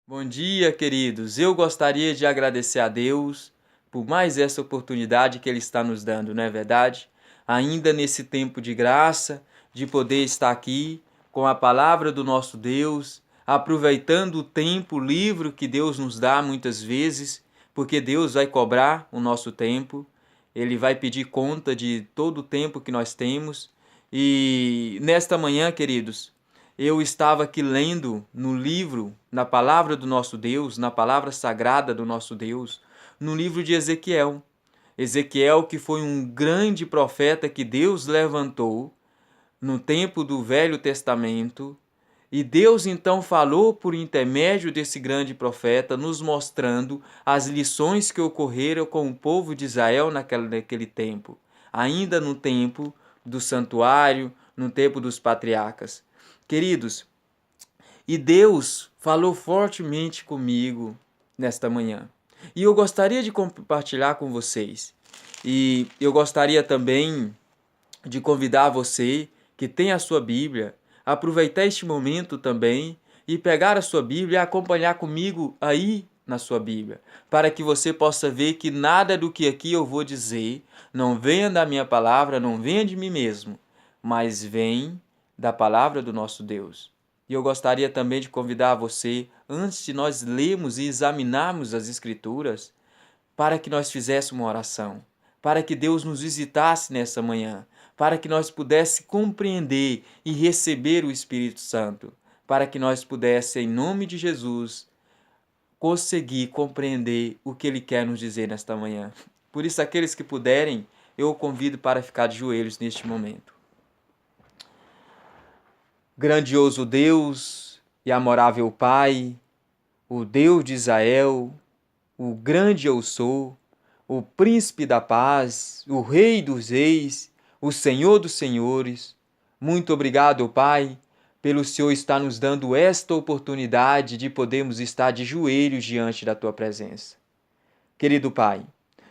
Bom dia, queridos. Eu gostaria de agradecer a Deus por mais essa oportunidade que Ele está nos dando, não é verdade? Ainda nesse tempo de graça, de poder estar aqui com a palavra do nosso Deus, aproveitando o tempo livre que Deus nos dá muitas vezes, porque Deus vai cobrar o nosso tempo, Ele vai pedir conta de todo o tempo que nós temos. E nesta manhã, queridos, eu estava aqui lendo no livro, na palavra do nosso Deus, na palavra sagrada do nosso Deus, no livro de Ezequiel. Ezequiel, que foi um grande profeta que Deus levantou no tempo do Velho Testamento, e Deus então falou por intermédio desse grande profeta, nos mostrando as lições que ocorreram com o povo de Israel naquele tempo, ainda no tempo do santuário, no tempo dos patriarcas. Queridos, e Deus falou fortemente comigo nesta manhã. E eu gostaria de compartilhar com vocês. E eu gostaria também de convidar você que tem a sua Bíblia, a aproveitar este momento também e pegar a sua Bíblia e acompanhar comigo aí na sua Bíblia, para que você possa ver que nada do que aqui eu vou dizer não venha da minha palavra, não venha de mim mesmo, mas vem da palavra do nosso Deus. E eu gostaria também de convidar você, antes de nós lermos e examinarmos as Escrituras, para que nós fizéssemos uma oração, para que Deus nos visitasse nessa manhã, para que nós pudéssemos compreender e receber o Espírito Santo, para que nós pudéssemos, em nome de Jesus, conseguir compreender o que Ele quer nos dizer nesta manhã. Por isso, aqueles que puderem, eu o convido para ficar de joelhos neste momento. Grandioso Deus e amorável Pai, o Deus de Israel, o grande eu sou, o príncipe da paz, o rei dos reis, o senhor dos senhores. Muito obrigado, Pai, pelo Senhor estar nos dando esta oportunidade de podermos estar de joelhos diante da Tua presença. Querido Pai,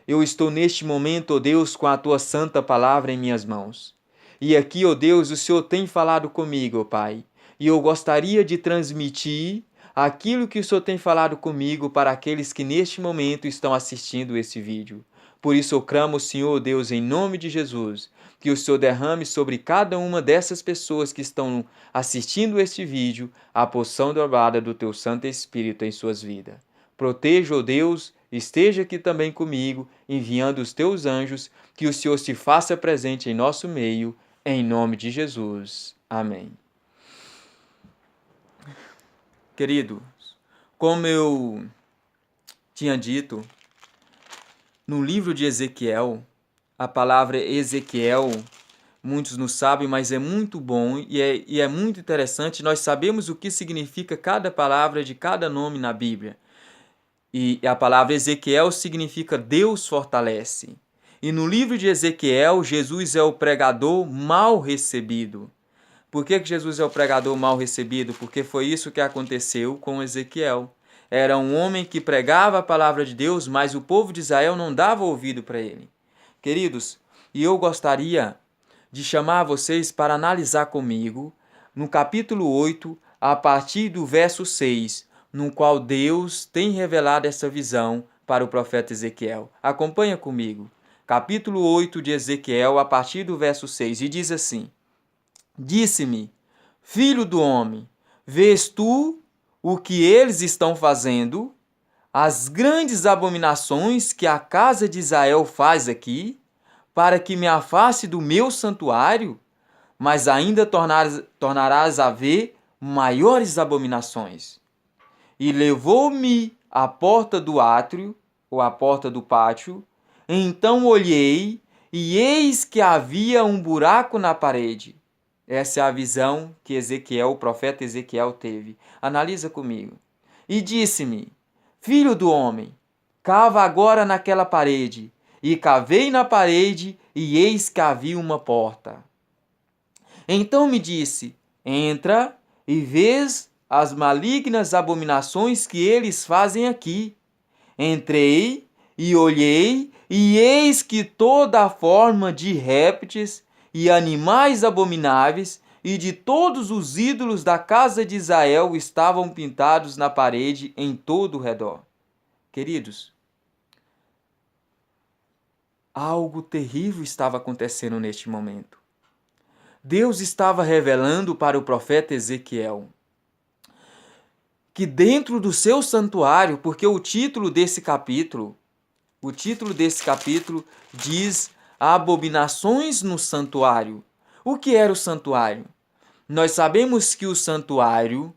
eu estou neste momento, ó Deus, com a Tua santa palavra em minhas mãos. E aqui, ó Deus, o Senhor tem falado comigo, ó Pai, e eu gostaria de transmitir aquilo que o Senhor tem falado comigo para aqueles que neste momento estão assistindo esse vídeo. Por isso eu clamo, Senhor Deus, em nome de Jesus, que o Senhor derrame sobre cada uma dessas pessoas que estão assistindo este vídeo a porção dourada do Teu Santo Espírito em suas vidas. Proteja, ó Deus, esteja aqui também comigo, enviando os Teus anjos, que o Senhor se faça presente em nosso meio, em nome de Jesus. Amém. Queridos, como eu tinha dito, no livro de Ezequiel, a palavra Ezequiel, muitos não sabem, mas é muito bom e é muito interessante. Nós sabemos o que significa cada palavra de cada nome na Bíblia. E a palavra Ezequiel significa Deus fortalece. E no livro de Ezequiel, Jesus é o pregador mal recebido. Por que Jesus é o pregador mal recebido? Porque foi isso que aconteceu com Ezequiel. Era um homem que pregava a palavra de Deus, mas o povo de Israel não dava ouvido para ele. Queridos, e eu gostaria de chamar vocês para analisar comigo no capítulo 8, a partir do verso 6, no qual Deus tem revelado essa visão para o profeta Ezequiel. Acompanha comigo. Capítulo 8 de Ezequiel, a partir do verso 6, e diz assim: Disse-me, filho do homem, vês tu o que eles estão fazendo? As grandes abominações que a casa de Israel faz aqui, para que me afaste do meu santuário, mas ainda tornarás a ver maiores abominações. E levou-me à porta do átrio, ou à porta do pátio, então olhei, e eis que havia um buraco na parede. Essa é a visão que Ezequiel, o profeta Ezequiel, teve. Analisa comigo. E disse-me, filho do homem, cava agora naquela parede. E cavei na parede, e eis que havia uma porta. Então me disse, entra e vês as malignas abominações que eles fazem aqui. Entrei e olhei, e eis que toda a forma de répteis e animais abomináveis e de todos os ídolos da casa de Israel estavam pintados na parede em todo o redor. Queridos, algo terrível estava acontecendo neste momento. Deus estava revelando para o profeta Ezequiel que dentro do seu santuário, porque o título desse capítulo diz abominações no santuário. O que era o santuário? Nós sabemos que o santuário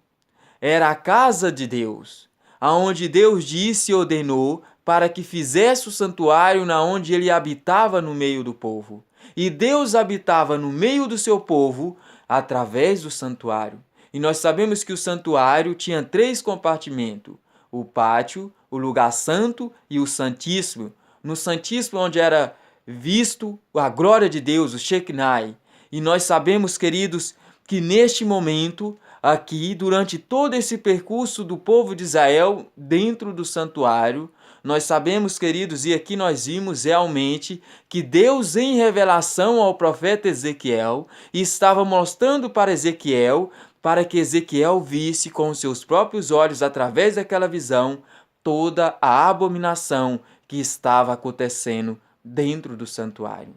era a casa de Deus, aonde Deus disse e ordenou para que fizesse o santuário na onde ele habitava no meio do povo. E Deus habitava no meio do seu povo através do santuário. E nós sabemos que o santuário tinha 3 compartimentos: o pátio, o lugar santo e o santíssimo. No santíssimo, onde era visto a glória de Deus, o Shekinah. E nós sabemos, queridos, que neste momento, aqui, durante todo esse percurso do povo de Israel dentro do santuário, nós sabemos, queridos, e aqui nós vimos realmente que Deus, em revelação ao profeta Ezequiel, estava mostrando para Ezequiel, para que Ezequiel visse com os seus próprios olhos, através daquela visão, toda a abominação que estava acontecendo dentro do santuário.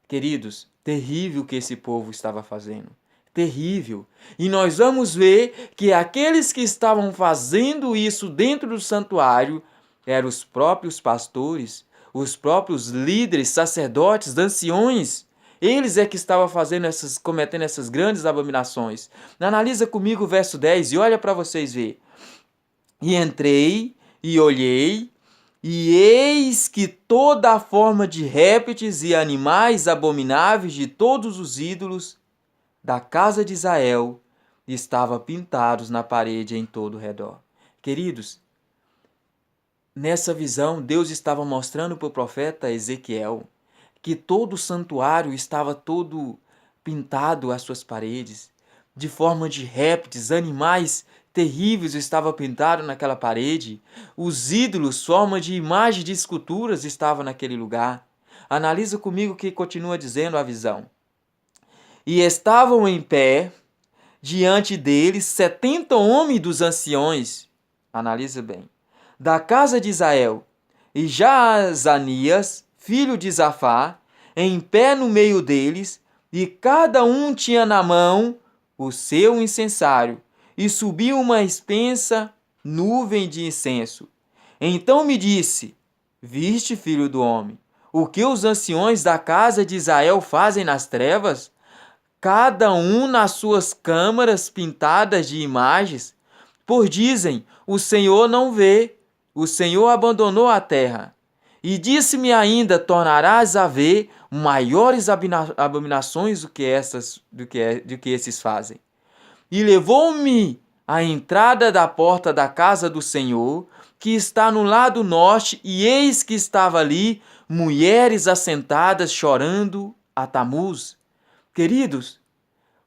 Queridos, terrível o que esse povo estava fazendo. Terrível. E nós vamos ver que aqueles que estavam fazendo isso dentro do santuário eram os próprios pastores, os próprios líderes, sacerdotes, anciões. Eles é que estavam cometendo essas grandes abominações. Analisa comigo o verso 10 e olha para vocês ver. E entrei e olhei, e eis que toda a forma de répteis e animais abomináveis de todos os ídolos da casa de Israel estavam pintados na parede em todo o redor. Queridos, nessa visão, Deus estava mostrando para o profeta Ezequiel que todo o santuário estava todo pintado às suas paredes, de forma de répteis, animais terríveis estavam pintados naquela parede. Os ídolos, forma de imagens de esculturas, estavam naquele lugar. Analisa comigo o que continua dizendo a visão. E estavam em pé, diante deles, 70 homens dos anciões, analisa bem, da casa de Israel, e Jaazanias, filho de Zafá, em pé no meio deles, e cada um tinha na mão o seu incensário, e subia uma espessa nuvem de incenso. Então me disse: viste, filho do homem, o que os anciões da casa de Israel fazem nas trevas? Cada um nas suas câmaras pintadas de imagens, por dizem: o Senhor não vê, o Senhor abandonou a terra. E disse-me ainda: tornarás a ver maiores abominações do que esses fazem. E levou-me à entrada da porta da casa do Senhor, que está no lado norte, e eis que estava ali mulheres assentadas chorando a Tamuz. Queridos,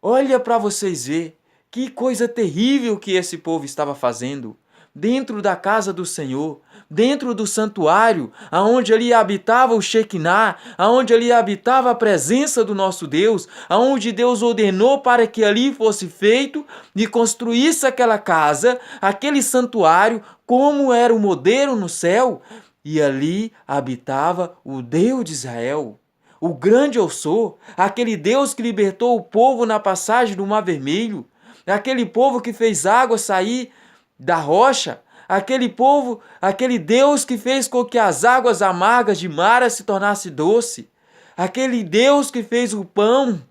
olha para vocês ver que coisa terrível que esse povo estava fazendo dentro da casa do Senhor, dentro do santuário, aonde ali habitava o Shekinah, aonde ali habitava a presença do nosso Deus, aonde Deus ordenou para que ali fosse feito e construísse aquela casa, aquele santuário, como era o modelo no céu, e ali habitava o Deus de Israel. O grande eu sou, aquele Deus que libertou o povo na passagem do Mar Vermelho, aquele povo que fez água sair da rocha, aquele povo, aquele Deus que fez com que as águas amargas de Mara se tornassem doce, aquele Deus que fez o pão,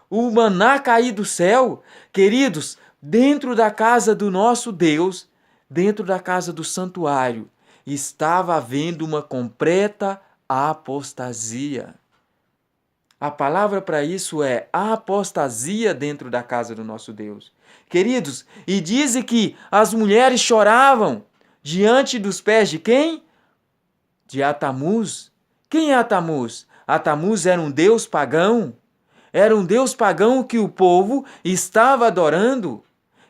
o maná cair do céu. Queridos, dentro da casa do nosso Deus, dentro da casa do santuário, estava havendo uma completa apostasia. A palavra para isso é apostasia dentro da casa do nosso Deus. Queridos, e dizem que as mulheres choravam diante dos pés de quem? De Atamuz. Quem é Atamuz? Atamuz era um deus pagão. Era um deus pagão que o povo estava adorando.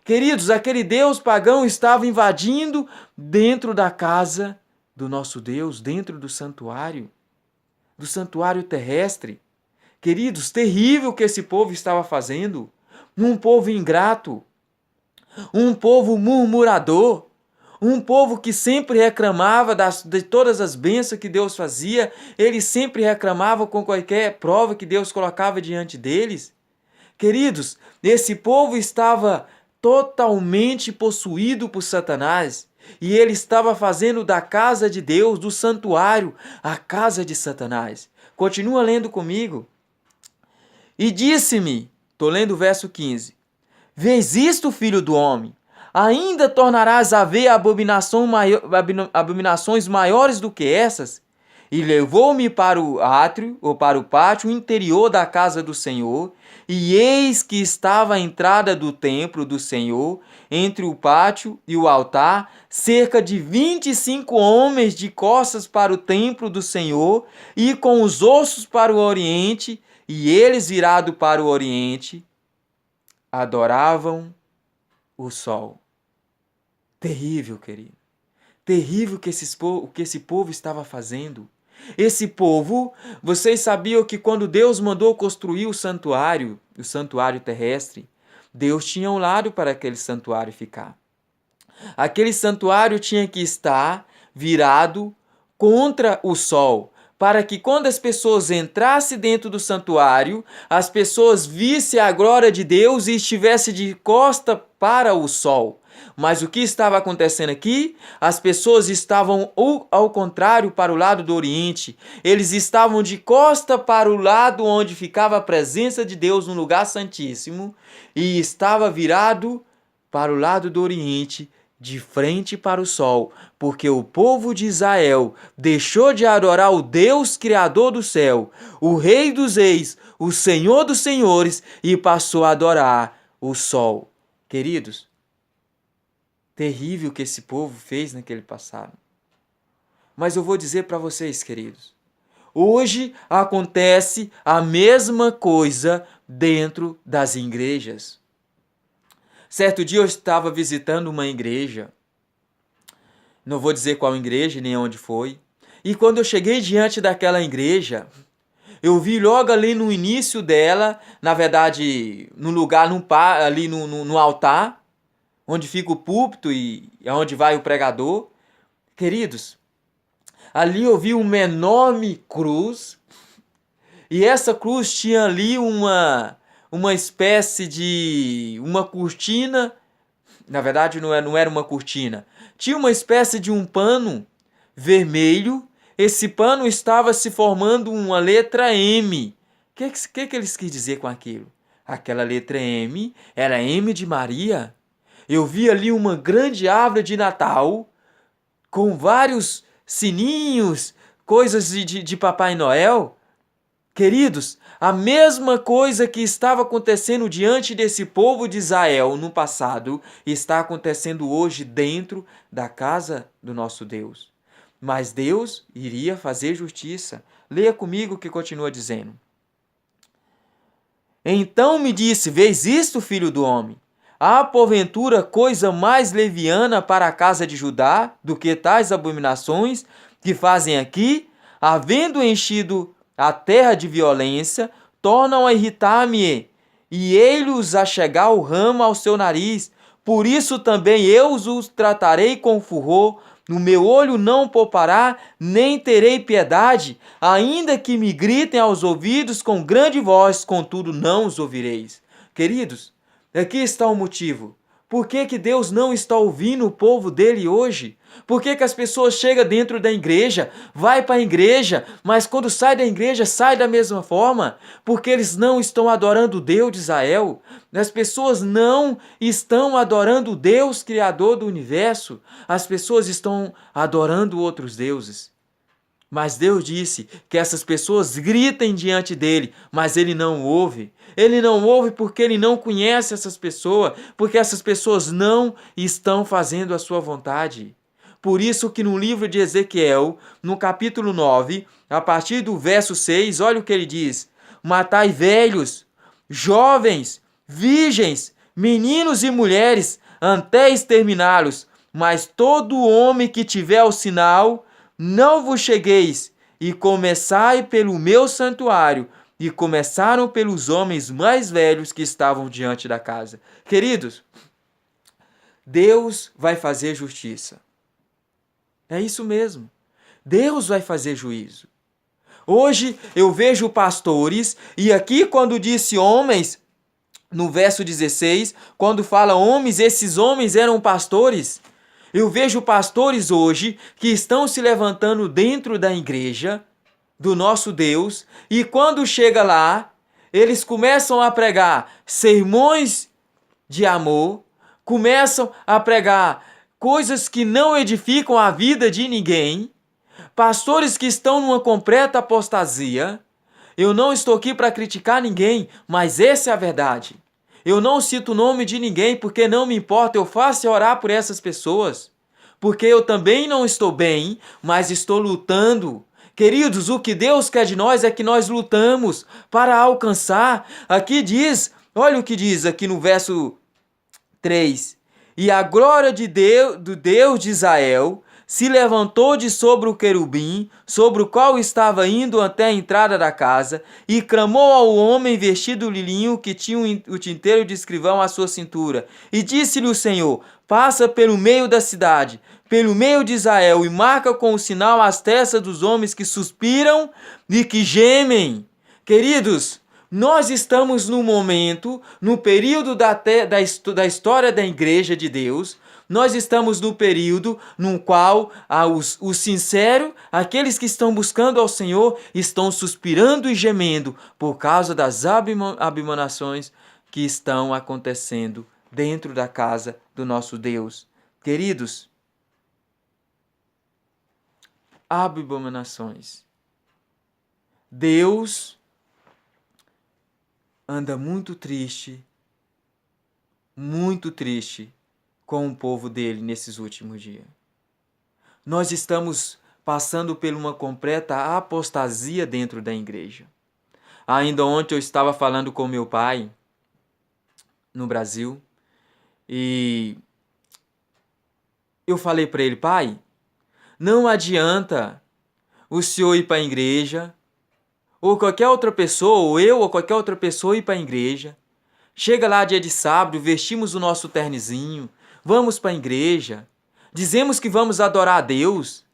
Queridos, aquele deus pagão estava invadindo dentro da casa do nosso Deus, dentro do santuário terrestre. Queridos, terrível o que esse povo estava fazendo. um povo ingrato, um povo murmurador, um povo que sempre reclamava de todas as bênçãos que Deus fazia, eles sempre reclamavam com qualquer prova que Deus colocava diante deles. Queridos, esse povo estava totalmente possuído por Satanás e ele estava fazendo da casa de Deus, do santuário, a casa de Satanás. Continua lendo comigo. E disse-me, estou lendo o verso 15, vês isto, filho do homem? Ainda tornarás a ver abominações maiores do que essas? E levou-me para o átrio, ou para o pátio interior da casa do Senhor, e eis que estava a entrada do templo do Senhor, entre o pátio e o altar, cerca de 25 homens de costas para o templo do Senhor, e com os ossos para o oriente, e eles virados para o oriente, adoravam o sol. Terrível, querido. Terrível o que esse povo estava fazendo. Esse povo, vocês sabiam que quando Deus mandou construir o santuário terrestre, Deus tinha um lado para aquele santuário ficar. Aquele santuário tinha que estar virado contra o sol, para que quando as pessoas entrassem dentro do santuário, as pessoas vissem a glória de Deus e estivessem de costa para o sol. Mas o que estava acontecendo aqui? As pessoas estavam ao contrário, para o lado do oriente. Eles estavam de costa para o lado onde ficava a presença de Deus no lugar santíssimo e estava virado para o lado do oriente, de frente para o sol, porque o povo de Israel deixou de adorar o Deus Criador do céu, o Rei dos Reis, o Senhor dos Senhores, e passou a adorar o sol. Queridos, terrível o que esse povo fez naquele passado. Mas eu vou dizer para vocês, queridos, hoje acontece a mesma coisa dentro das igrejas. Certo dia eu estava visitando uma igreja, não vou dizer qual igreja nem onde foi, e quando eu cheguei diante daquela igreja, eu vi logo ali no início dela, na verdade, no lugar, ali no altar, onde fica o púlpito e onde vai o pregador. Queridos, ali eu vi uma enorme cruz, e essa cruz tinha ali uma espécie de uma cortina, na verdade não era uma cortina, tinha uma espécie de um pano vermelho, esse pano estava se formando uma letra M. O que eles quis dizer com aquilo? Aquela letra M era M de Maria. Eu vi ali uma grande árvore de Natal, com vários sininhos, coisas de Papai Noel. Queridos, a mesma coisa que estava acontecendo diante desse povo de Israel no passado, está acontecendo hoje dentro da casa do nosso Deus. Mas Deus iria fazer justiça. Leia comigo o que continua dizendo. Então me disse, vês isto, filho do homem? Há, porventura, coisa mais leviana para a casa de Judá do que tais abominações que fazem aqui, havendo enchido a terra de violência, tornam a irritar-me, e ei-los a chegar o ramo ao seu nariz. Por isso também eu os tratarei com furor, no meu olho não poupará, nem terei piedade, ainda que me gritem aos ouvidos com grande voz, contudo não os ouvireis. Queridos, aqui está o motivo. Por que Deus não está ouvindo o povo dele hoje? Por que as pessoas chegam dentro da igreja, vai para a igreja, mas quando sai da igreja, sai da mesma forma? Porque eles não estão adorando o Deus de Israel. As pessoas não estão adorando o Deus Criador do universo. As pessoas estão adorando outros deuses. Mas Deus disse que essas pessoas gritem diante dele, mas ele não ouve. Ele não ouve porque ele não conhece essas pessoas, porque essas pessoas não estão fazendo a sua vontade. Por isso que no livro de Ezequiel, no capítulo 9, a partir do verso 6, olha o que ele diz: matai velhos, jovens, virgens, meninos e mulheres, até exterminá-los, mas todo homem que tiver o sinal, não vos chegueis, e começai pelo meu santuário, e começaram pelos homens mais velhos que estavam diante da casa. Queridos, Deus vai fazer justiça. É isso mesmo. Deus vai fazer juízo. Hoje eu vejo pastores, e aqui quando disse homens, no verso 16, quando fala homens, esses homens eram pastores. Eu vejo pastores hoje que estão se levantando dentro da igreja do nosso Deus, e quando chega lá, eles começam a pregar sermões de amor, começam a pregar coisas que não edificam a vida de ninguém, pastores que estão numa completa apostasia. Eu não estou aqui para criticar ninguém, mas essa é a verdade. Eu não cito o nome de ninguém porque não me importa, eu faço orar por essas pessoas, porque eu também não estou bem, mas estou lutando. Queridos, o que Deus quer de nós é que nós lutamos para alcançar. Aqui diz, olha o que diz aqui no verso 3. E a glória de Deus, do Deus de Israel se levantou de sobre o querubim, sobre o qual estava indo até a entrada da casa, e clamou ao homem vestido de linho que tinha o tinteiro de escrivão à sua cintura. E disse-lhe o Senhor: passa pelo meio da cidade, pelo meio de Israel, e marca com o sinal as testas dos homens que suspiram e que gemem. Queridos, nós estamos no momento, no período da história da igreja de Deus, nós estamos no período no qual os sinceros, aqueles que estão buscando ao Senhor, estão suspirando e gemendo por causa das abominações que estão acontecendo dentro da casa do nosso Deus. Queridos, abominações. Deus anda muito triste com o povo dele nesses últimos dias. Nós estamos passando por uma completa apostasia dentro da igreja. Ainda ontem eu estava falando com meu pai no Brasil e eu falei para ele: pai, não adianta o senhor ir para a igreja, ou qualquer outra pessoa, ou eu ou qualquer outra pessoa ir para a igreja. Chega lá dia de sábado, vestimos o nosso ternezinho, vamos para a igreja, dizemos que vamos adorar a Deus.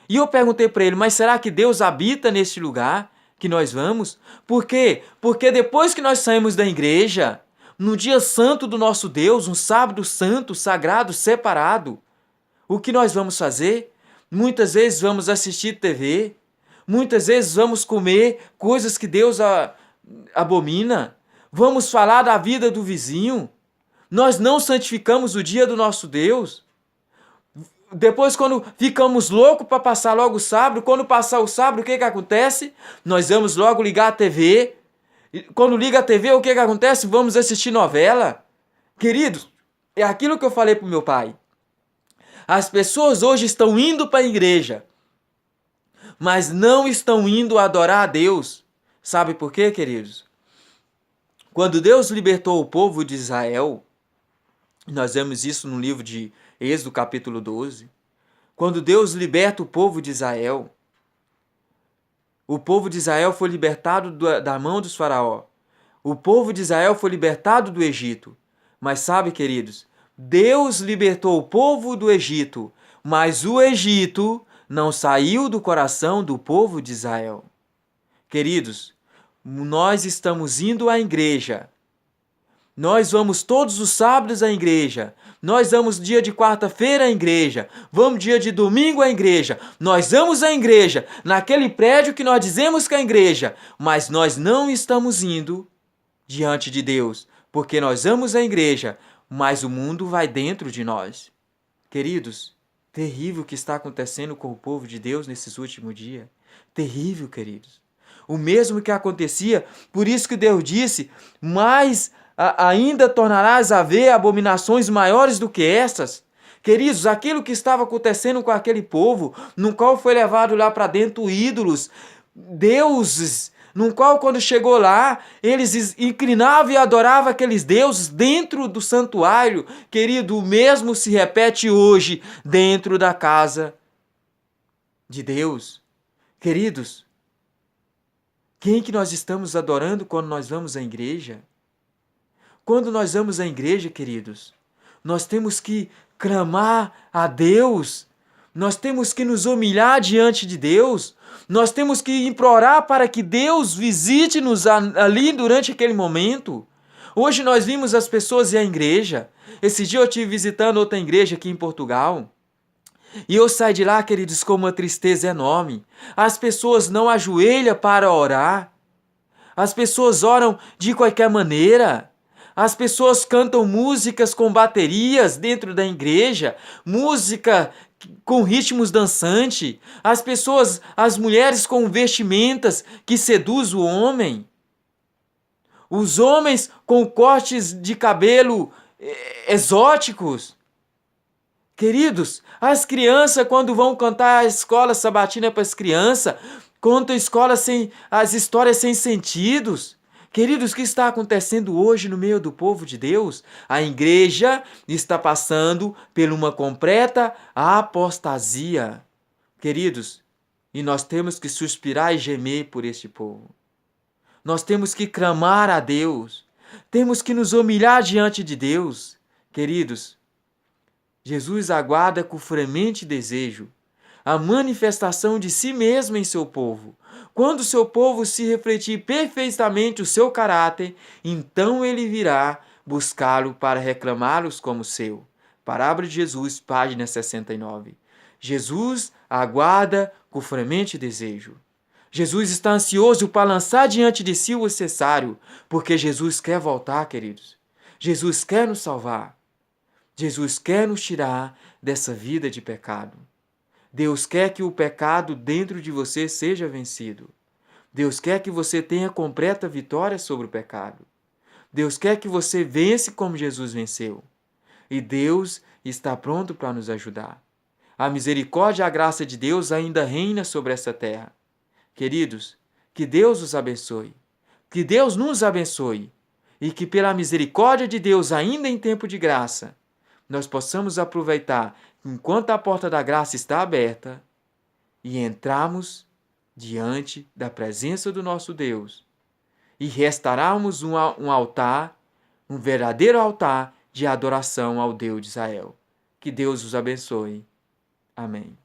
E eu perguntei para ele: mas será que Deus habita neste lugar que nós vamos? Por quê? Porque depois que nós saímos da igreja, no dia santo do nosso Deus, um sábado santo, sagrado, separado, o que nós vamos fazer? Muitas vezes vamos assistir TV, muitas vezes vamos comer coisas que Deus abomina, vamos falar da vida do vizinho. Nós não santificamos o dia do nosso Deus. Depois, quando ficamos loucos para passar logo o sábado, quando passar o sábado, o que acontece? Nós vamos logo ligar a TV. Quando liga a TV, o que acontece? Vamos assistir novela. Queridos, é aquilo que eu falei para o meu pai. As pessoas hoje estão indo para a igreja, mas não estão indo adorar a Deus. Sabe por quê, queridos? Quando Deus libertou o povo de Israel, nós vemos isso no livro de Êxodo, capítulo 12. Quando Deus liberta o povo de Israel, o povo de Israel foi libertado da mão dos faraó. O povo de Israel foi libertado do Egito. Mas sabe, queridos, Deus libertou o povo do Egito, mas o Egito não saiu do coração do povo de Israel. Queridos, nós estamos indo à igreja. Nós vamos todos os sábados à igreja. Nós vamos dia de quarta-feira à igreja. Vamos dia de domingo à igreja. Nós vamos à igreja, naquele prédio que nós dizemos que é a igreja. Mas nós não estamos indo diante de Deus, porque nós vamos à igreja, mas o mundo vai dentro de nós. Queridos, terrível o que está acontecendo com o povo de Deus nesses últimos dias. Terrível, queridos. O mesmo que acontecia, por isso que Deus disse: mas ainda tornarás a ver abominações maiores do que estas. Queridos, aquilo que estava acontecendo com aquele povo, no qual foi levado lá para dentro ídolos, deuses, no qual quando chegou lá, eles inclinavam e adoravam aqueles deuses dentro do santuário. Querido, o mesmo se repete hoje dentro da casa de Deus. Queridos, Quem que nós estamos adorando quando nós vamos à igreja? Quando nós vamos à igreja, queridos, nós temos que clamar a Deus, nós temos que nos humilhar diante de Deus, nós temos que implorar para que Deus visite-nos ali durante aquele momento. Hoje nós vimos as pessoas ir à igreja. Esse dia eu estive visitando outra igreja aqui em Portugal. E eu saio de lá, queridos, com uma tristeza enorme. As pessoas não ajoelham para orar. As pessoas oram de qualquer maneira. As pessoas cantam músicas com baterias dentro da igreja, música com ritmos dançantes. As pessoas, as mulheres com vestimentas que seduz o homem. Os homens com cortes de cabelo exóticos. Queridos, as crianças, quando vão cantar a escola sabatina para as crianças, contam as histórias sem sentidos. Queridos, o que está acontecendo hoje no meio do povo de Deus? A igreja está passando por uma completa apostasia. Queridos, e nós temos que suspirar e gemer por este povo. Nós temos que clamar a Deus. Temos que nos humilhar diante de Deus. Queridos, Jesus aguarda com fremente desejo a manifestação de si mesmo em seu povo. Quando seu povo se refletir perfeitamente o seu caráter, então ele virá buscá-lo para reclamá-los como seu. Parábola de Jesus, página 69. Jesus aguarda com fremente desejo. Jesus está ansioso para lançar diante de si o necessário, porque Jesus quer voltar, queridos. Jesus quer nos salvar. Jesus quer nos tirar dessa vida de pecado. Deus quer que o pecado dentro de você seja vencido. Deus quer que você tenha completa vitória sobre o pecado. Deus quer que você vence como Jesus venceu. E Deus está pronto para nos ajudar. A misericórdia e a graça de Deus ainda reina sobre essa terra. Queridos, que Deus os abençoe. Que Deus nos abençoe. E que pela misericórdia de Deus, ainda em tempo de graça, nós possamos aproveitar enquanto a porta da graça está aberta e entrarmos diante da presença do nosso Deus e restaurarmos um altar, um verdadeiro altar de adoração ao Deus de Israel. Que Deus os abençoe. Amém.